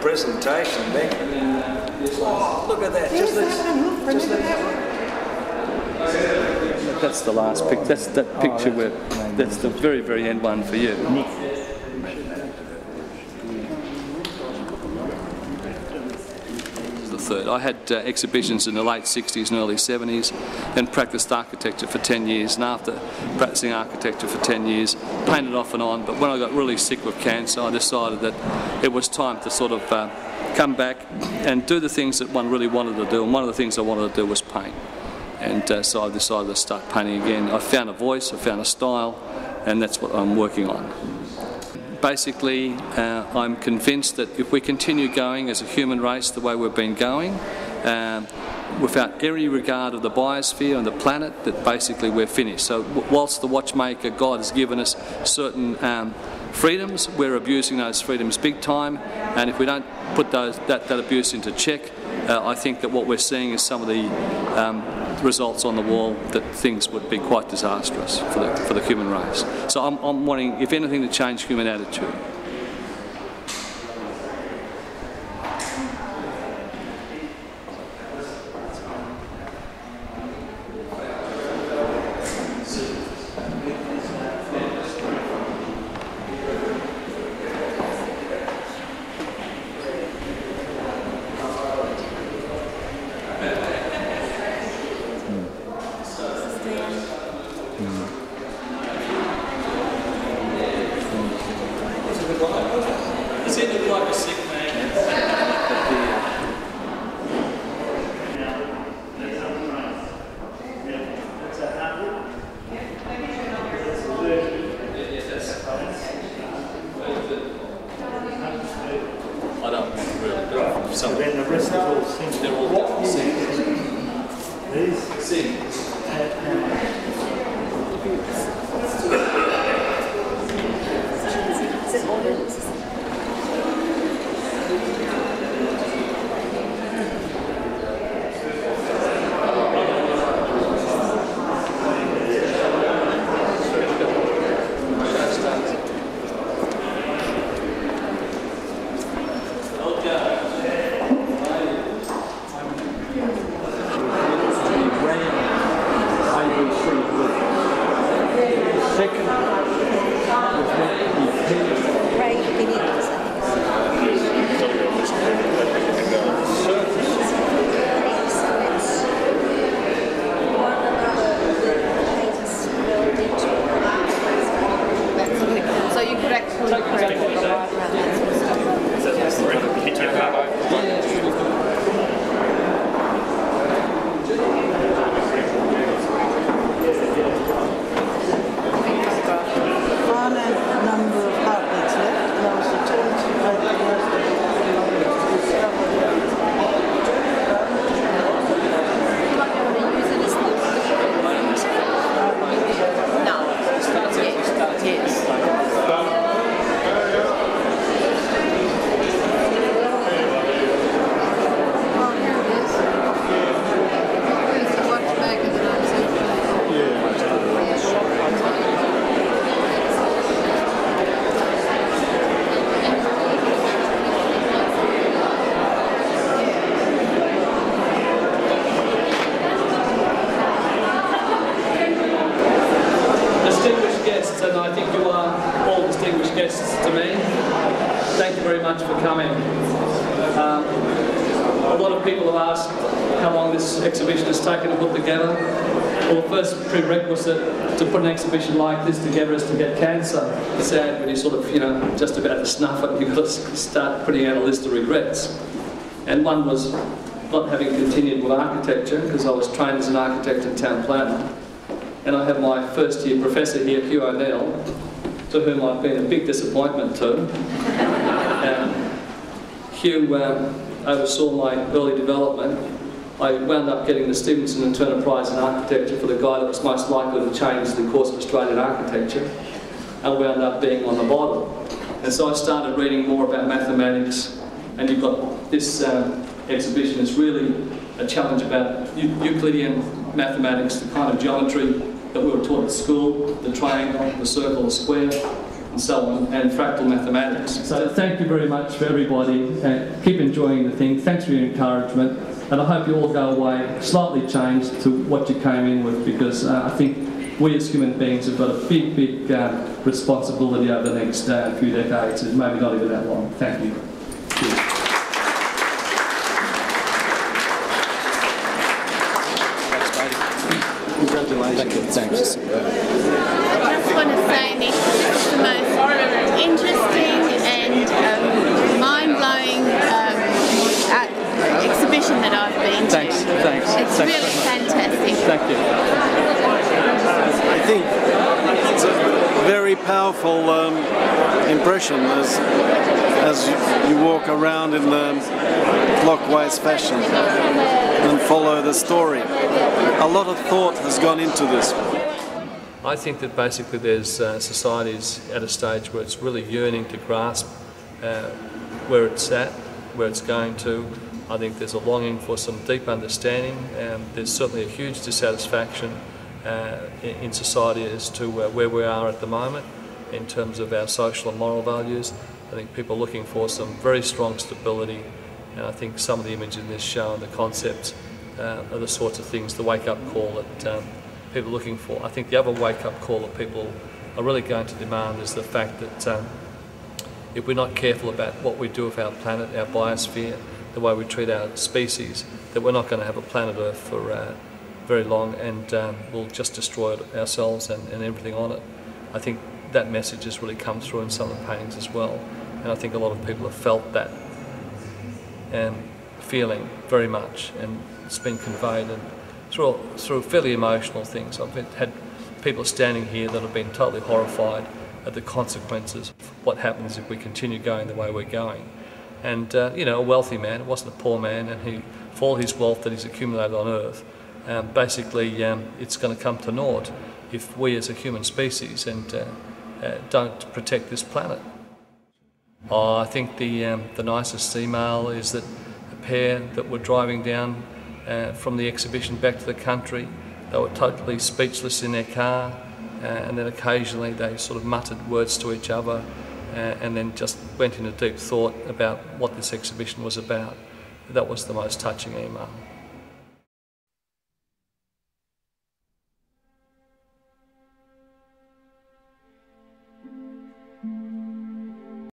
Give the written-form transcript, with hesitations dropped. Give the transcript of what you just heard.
presentation, Nick. Oh, look at that. Just that's the last pic. That's that picture where that's the very, very end one for you. Third. I had exhibitions in the late 60s and early 70s, then practiced architecture for 10 years, and after practicing architecture for 10 years, painted off and on, but when I got really sick with cancer, I decided that it was time to sort of come back and do the things that one really wanted to do, and one of the things I wanted to do was paint. And so I decided to start painting again. I found a voice, I found a style, and that's what I'm working on. Basically, I'm convinced that if we continue going as a human race the way we've been going, without any regard of the biosphere and the planet, that basically we're finished. So whilst the Watchmaker, God has given us certain freedoms, we're abusing those freedoms big time, and if we don't put that abuse into check, I think that what we're seeing is some of the results on the wall, that things would be quite disastrous for the human race. So I'm wanting, if anything, to change human attitude. Does he look like a sick man? I don't want really. Some then the rest is all singing. They're all singing. These singing. And I think you are all distinguished guests to me. Thank you very much for coming. A lot of people have asked how long this exhibition has taken to put together. Well, the first prerequisite to put an exhibition like this together is to get cancer. It's sad when you're sort of, just about to snuff it, you've got to start putting out a list of regrets. And one was not having continued with architecture, because I was trained as an architect and town planner. And I have my first year professor here, Hugh O'Neill, to whom I've been a big disappointment to. Hugh oversaw my early development. I wound up getting the Stevenson and Turner Prize in Architecture for the guy that was most likely to change the course of Australian architecture, and wound up being on the bottom. And so I started reading more about mathematics, and you've got this exhibition is really a challenge about Euclidean mathematics, the kind of geometry that we were taught at school, the triangle, the circle, the square, and so on, and fractal mathematics. So thank you very much for everybody. Keep enjoying the thing. Thanks for your encouragement. And I hope you all go away slightly changed to what you came in with, because I think we as human beings have got a big, big responsibility over the next few decades, and maybe not even that long. Thank you. Congratulations. Thanks. I just want to say, Nick, this is the most interesting and mind-blowing exhibition that I've been to. Thanks. It's really fantastic. Thank you. I think it's a very powerful impression as you walk around in the clockwise fashion and follow the story. A lot of thought has gone into this. I think that basically there's societies at a stage where it's really yearning to grasp where it's at, where it's going to. I think there's a longing for some deep understanding. There's certainly a huge dissatisfaction in society as to where we are at the moment in terms of our social and moral values. I think people are looking for some very strong stability, and I think some of the images in this show and the concepts are the sorts of things, the wake-up call that people are looking for. I think the other wake-up call that people are really going to demand is the fact that if we're not careful about what we do with our planet, our biosphere, the way we treat our species, that we're not going to have a planet Earth for very long, and we'll just destroy it ourselves and everything on it. I think that message has really come through in some of the paintings as well, and I think a lot of people have felt that feeling very much, and it's been conveyed and through fairly emotional things. I've had people standing here that have been totally horrified at the consequences of what happens if we continue going the way we're going. And you know, a wealthy man, it wasn't a poor man, and for all his wealth that he's accumulated on Earth, basically it's going to come to naught if we as a human species don't protect this planet. I think the nicest email is that a pair that were driving down from the exhibition back to the country, they were totally speechless in their car, and then occasionally they sort of muttered words to each other, and then just went into deep thought about what this exhibition was about. That was the most touching email.